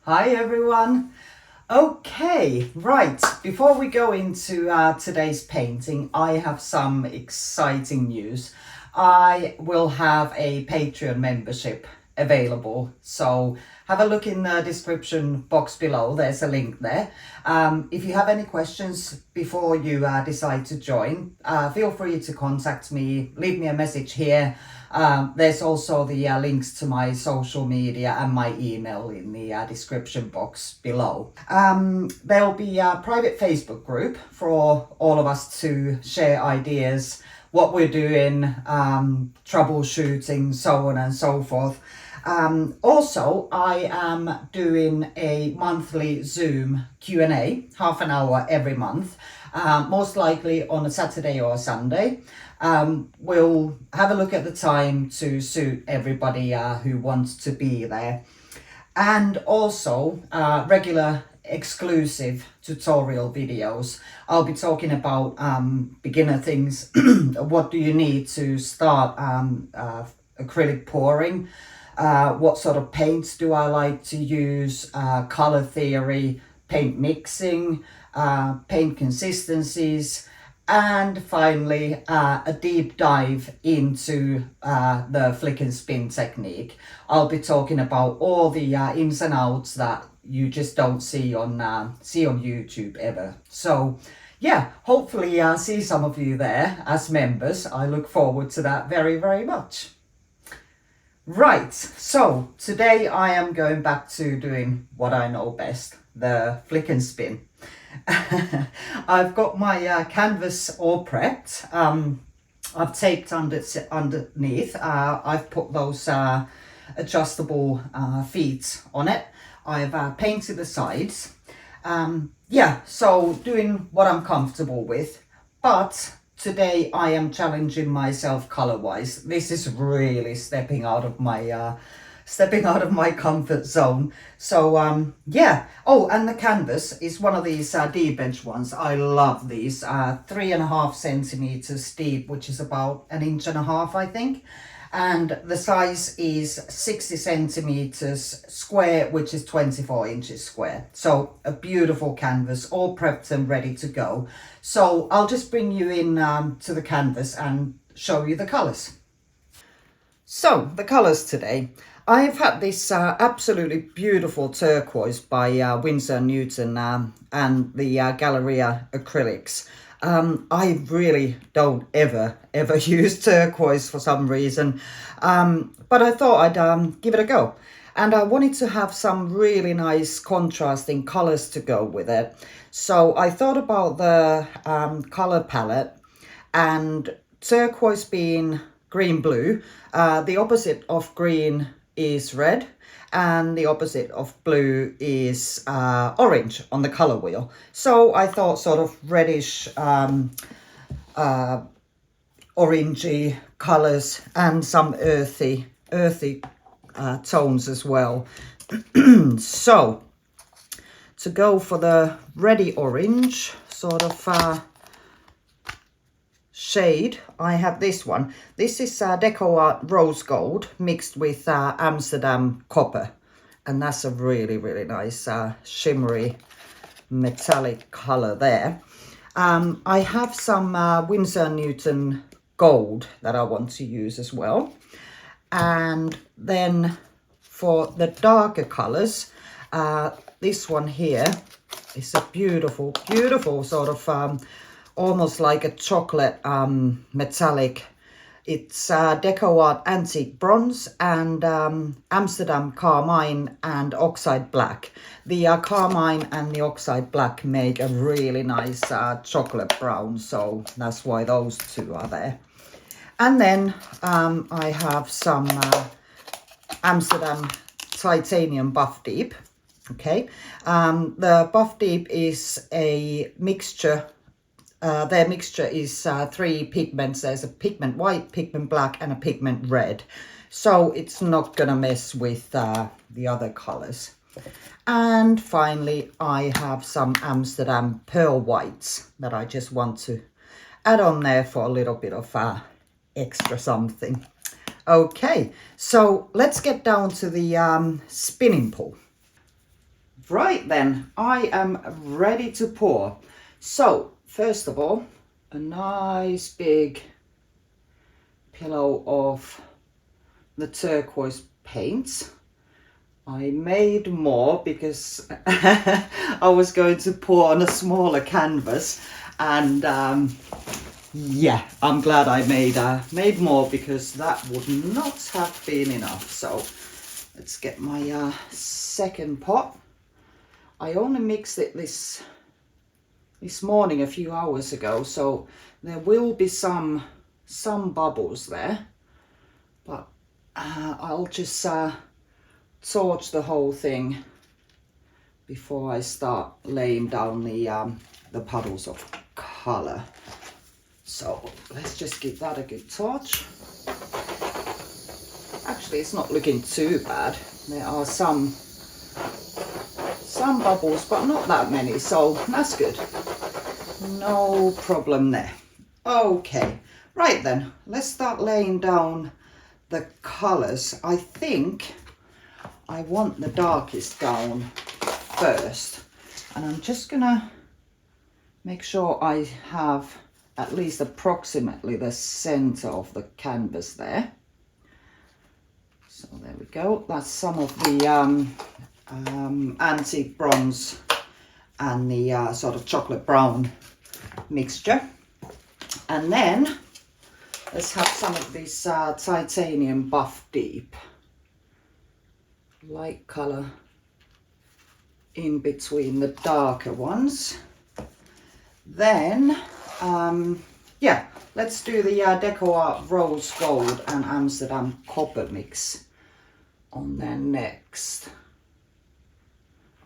Hi everyone. Okay, right. Before we go into today's painting, I have some exciting news. I will have a Patreon membership available. So have a look in the description box below. There's a link there. If you have any questions before you decide to join, feel free to contact me. Leave me a message here. There's also the links to my social media and my email in the description box below. There'll be a private Facebook group for all of us to share ideas, what we're doing, troubleshooting, so on and so forth. Also, I am doing a monthly Zoom Q&A, half an hour every month, most likely on a Saturday or a Sunday. We'll have a look at the time to suit everybody who wants to be there. And also regular exclusive tutorial videos. I'll be talking about beginner things. What do you need to start acrylic pouring? What sort of paints do I like to use? Color theory, paint mixing, paint consistencies, and finally a deep dive into the flick and spin technique. I'll be talking about all the ins and outs that you just don't see on YouTube ever. So yeah, hopefully see some of you there as members. I look forward to that very, very much. Right, so today I am going back to doing what I know best, the flick and spin. I've got my canvas all prepped. I've taped underneath. I've put those adjustable feet on it. I've painted the sides. Yeah, so doing what I'm comfortable with. But today I am challenging myself color-wise. This is really stepping out of my comfort zone. So yeah. Oh, and the canvas is one of these deep edge ones. I love these 3.5 centimeters deep, which is about 1.5 inches, I think. And the size is 60 centimeters square, which is 24 inches square. So a beautiful canvas, all prepped and ready to go. So I'll just bring you in to the canvas and show you the colors. So the colors today. I've had this absolutely beautiful turquoise by Winsor & Newton and the Galleria acrylics. I really don't ever use turquoise for some reason, but I thought I'd give it a go. And I wanted to have some really nice contrasting colors to go with it. So I thought about the color palette, and turquoise being green-blue, the opposite of green is red, and the opposite of blue is orange on the color wheel. So I thought sort of reddish, orangey colors and some earthy tones as well. So to go for the reddy orange sort of shade, I have this one. This is Deco Art Rose Gold mixed with Amsterdam Copper, and that's a really nice shimmery metallic color there. I have some Winsor & Newton Gold that I want to use as well. And then for the darker colors, this one here is a beautiful sort of almost like a chocolate metallic. It's Deco Art Antique Bronze and Amsterdam Carmine and Oxide Black. The Carmine and the Oxide Black make a really nice chocolate brown, so that's why those two are there. And then I have some Amsterdam Titanium Buff Deep. Okay, the Buff Deep is a mixture. Their mixture is 3 pigments. There's a pigment white, pigment black, and a pigment red. So it's not gonna mess with the other colors. And finally, I have some Amsterdam Pearl Whites that I just want to add on there for a little bit of extra something. Okay, so let's get down to the spinning pool. Right then, I am ready to pour. So, first of all, a nice big pillow of the turquoise paint. I made more because I was going to pour on a smaller canvas, and yeah, I'm glad I made more because that would not have been enough. So let's get my second pot. I only mixed it this morning a few hours ago, so there will be some bubbles there, but I'll just torch the whole thing before I start laying down the puddles of color. So let's just give that a good torch. Actually, it's not looking too bad. There are some bubbles, but not that many, so that's good. No problem there. Okay, right then, let's start laying down the colors. I think I want the darkest down first, and I'm just gonna make sure I have at least approximately the center of the canvas there. So there we go. That's some of the antique bronze and the sort of chocolate brown mixture. And then let's have some of this titanium buff deep. Light color in between the darker ones. Then, yeah, let's do the Deco Art Rose Gold and Amsterdam Copper mix on there next.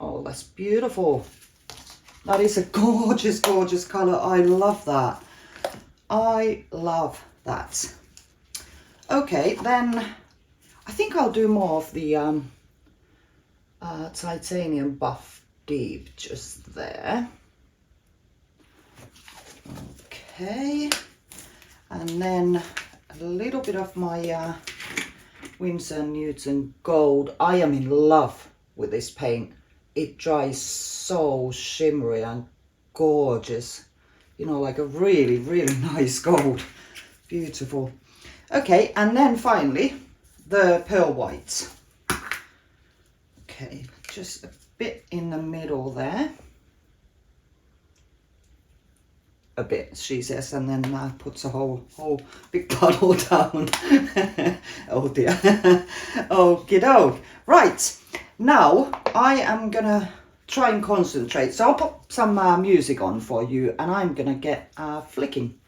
Oh, that's beautiful. That is a gorgeous, gorgeous color. I love that. I love that. Okay, then I think I'll do more of the titanium buff deep just there. Okay, and then a little bit of my Winsor & Newton gold. I am in love with this paint. It dries so shimmery and gorgeous, you know, like a really, really nice gold. Beautiful. Okay, and then finally the pearl white. Okay, just a bit in the middle there. A bit, she says, and then puts a whole big puddle down. Oh dear. Okie doke. Right, now I am gonna try and concentrate. So I'll put some music on for you, and I'm gonna get flicking.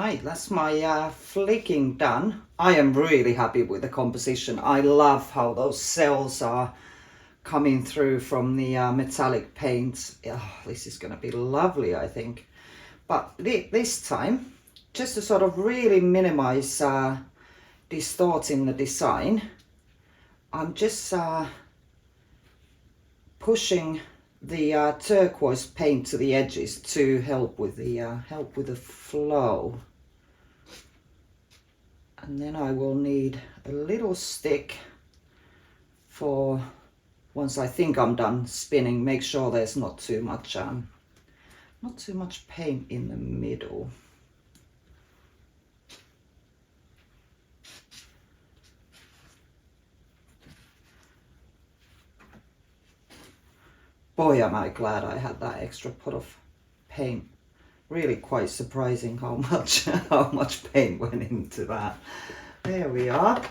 Right, that's my flicking done. I am really happy with the composition. I love how those cells are coming through from the metallic paint. Oh, this is going to be lovely, I think. But this time, just to sort of really minimize distorting the design, I'm just pushing the turquoise paint to the edges to help with the flow. And then I will need a little stick for once I think I'm done spinning. Make sure there's not too much paint in the middle. Boy, am I glad I had that extra pot of paint. Really quite surprising how much paint went into that. There we are.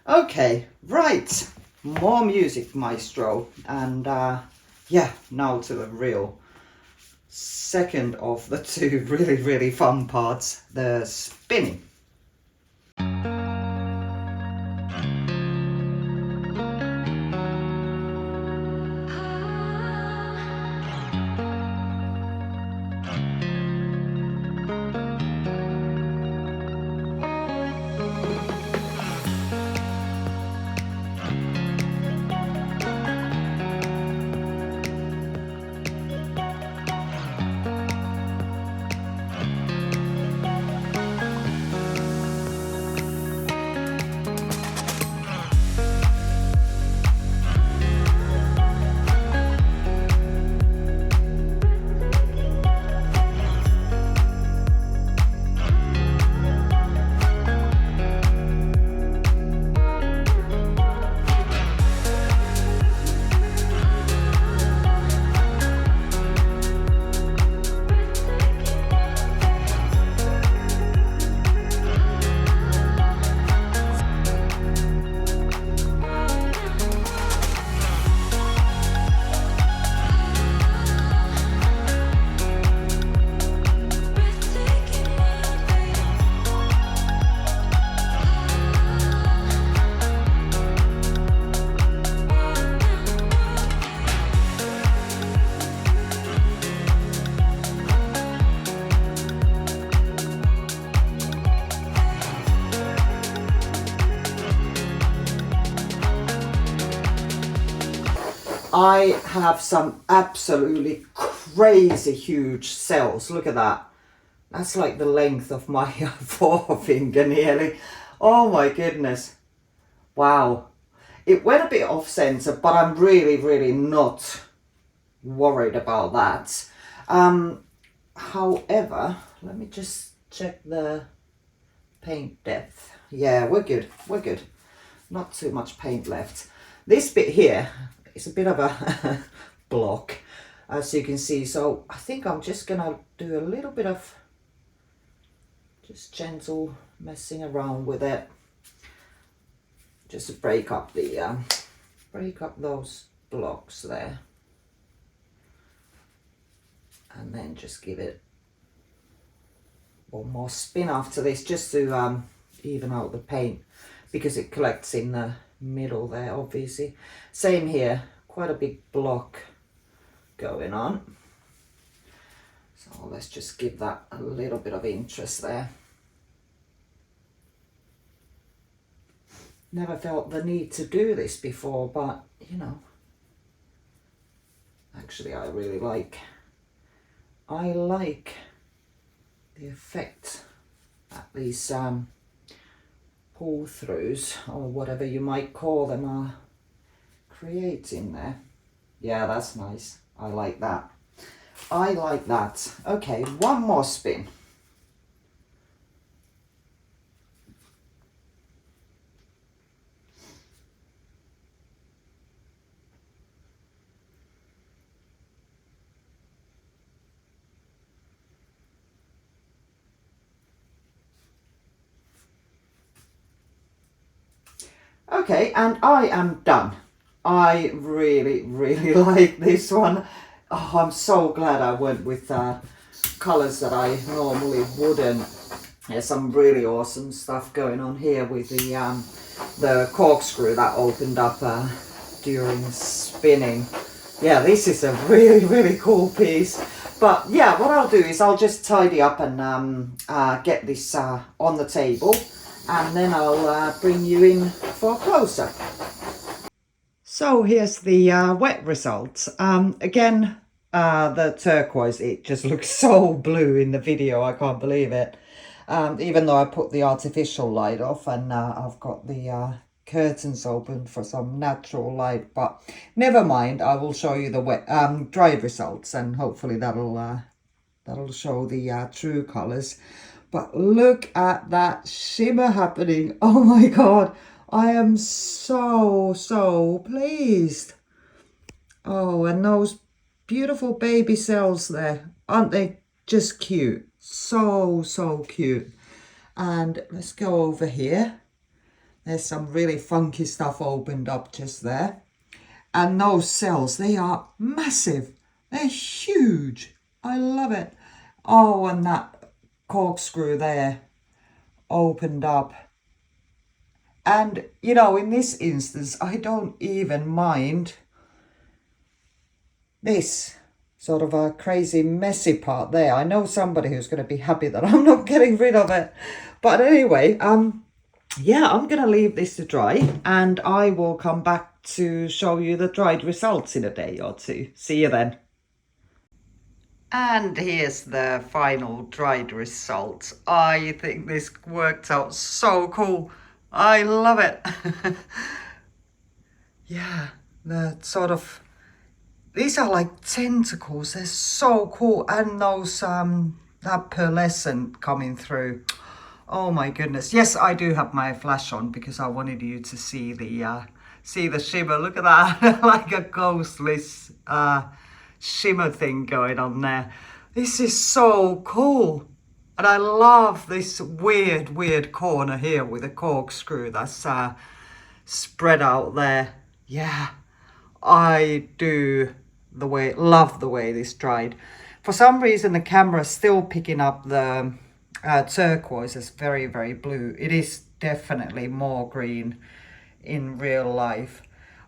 Okay, right. More music, maestro. And yeah, now to the real second of the two really fun parts, the spinning. I have some absolutely crazy huge cells. Look at that. That's like the length of my forefinger nearly. Oh my goodness. Wow. It went a bit off center, but I'm really not worried about that. However, let me just check the paint depth. Yeah, we're good. We're good. Not too much paint left. This bit here, it's a bit of a block, as you can see. So I think I'm just gonna do a little bit of just gentle messing around with it, just to break up the break up those blocks there, and then just give it one more spin after this, just to even out the paint, because it collects in the middle there, obviously. Same here, quite a big block going on. So let's just give that a little bit of interest there. Never felt the need to do this before, but you know, actually I really like the effect that these pull throughs, or whatever you might call them, are creating there. Yeah, that's nice. I like that. I like that. Okay, one more spin. Okay, and I am done. I really like this one. Oh, I'm so glad I went with colours that I normally wouldn't. There's some really awesome stuff going on here with the corkscrew that opened up during spinning. Yeah, this is a really, really cool piece. But yeah, what I'll do is I'll just tidy up and get this on the table, and then I'll bring you in for a close-up. So here's the wet results. Again, the turquoise, it just looks so blue in the video, I can't believe it. Even though I put the artificial light off and I've got the curtains open for some natural light, but never mind, I will show you the wet dry results, and hopefully that'll show the true colors. But look at that shimmer happening. Oh my god, I am so pleased. Oh, and those beautiful baby cells there, aren't they just cute? So cute. And let's go over here. There's some really funky stuff opened up just there. And those cells, they are massive. They're huge. I love it. Oh, and that corkscrew there opened up. And, you know, in this instance, I don't even mind this sort of a crazy messy part there. I know somebody who's going to be happy that I'm not getting rid of it. But anyway, yeah, I'm going to leave this to dry, and I will come back to show you the dried results in a day or two. See you then. And here's the final dried results. I think this worked out so cool. I love it. Yeah, the sort of, these are like tentacles. They're so cool. And those, that pearlescent coming through. Oh my goodness. Yes, I do have my flash on because I wanted you to see the shimmer. Look at that. Like a ghostly shimmer thing going on there. This is so cool. And I love this weird corner here with a corkscrew that's spread out there. Yeah, I do love the way this dried. For some reason, the camera's still picking up the turquoise as very blue. It is definitely more green in real life.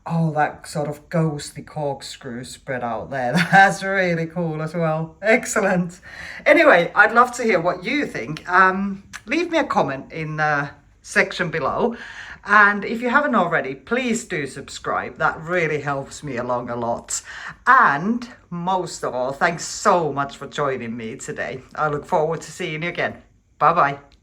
Oh, that sort of ghostly corkscrew spread out there. That's really cool as well. Excellent. Anyway, I'd love to hear what you think. Leave me a comment in the section below. And if you haven't already, please do subscribe. That really helps me along a lot. And most of all, thanks so much for joining me today. I look forward to seeing you again. Bye-bye.